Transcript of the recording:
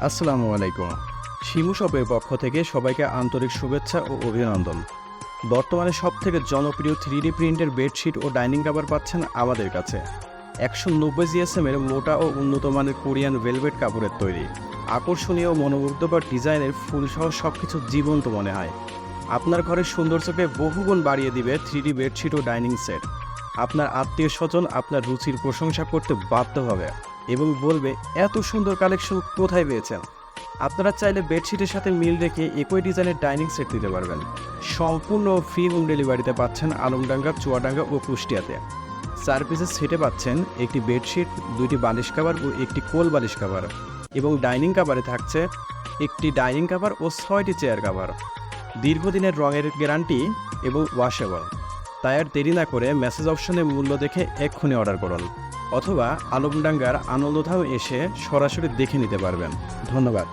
আসসালামু আলাইকুম। শিমু শপের পক্ষ থেকে সবাইকে আন্তরিক শুভেচ্ছা ও অভিনন্দন। বর্তমানে সবথেকে জনপ্রিয় 3D প্রিন্টের বেডশিট ও ডাইনিং কভার পাচ্ছেন আমাদের কাছে। 190 জিএসএমের মোটা ও উন্নত মানের কোরিয়ান ভেলভেট কাপড়ের তৈরি। আকর্ষণীয় মনোমুগ্ধকর ডিজাইনের ফুলসহ সবকিছু জীবন্ত মনে হয়। আপনার ঘরের সৌন্দর্যকে বহুগুণ বাড়িয়ে দিবে 3D বেডশিট ও ডাইনিং সেট। আপনার আত্মীয় স্বজন আপনার রুচির প্রশংসা করতে বাধ্য হবে এবং বলবে, এত সুন্দর কালেকশন কোথায় পেয়েছেন। আপনারা চাইলে বেডশিটের সাথে মিল রেখে একই ডিজাইনের ডাইনিং সেট দিতে পারবেন। সম্পূর্ণ ফ্রি হোম ডেলিভারিতে পাচ্ছেন আলমডাঙ্গা, চুয়াডাঙ্গা ও কুষ্টিয়াতে। 4 পিসের সেটে পাচ্ছেন একটি বেডশিট, 2টি বালিশ কাভার ও একটি কোল বালিশ কাভার, এবং ডাইনিং কাভারে থাকছে একটি ডাইনিং কাভার ও 6টি চেয়ার কাভার। দীর্ঘদিনের রঙের গ্যারান্টি এবং ওয়াশেবল। তাই আর দেরি না করে মেসেজ অপশনে মূল্য দেখে এক্ষুনি অর্ডার করুন, অথবা আলমডাঙ্গার আনন্দধাম এসে সরাসরি দেখে নিতে পারবেন। ধন্যবাদ।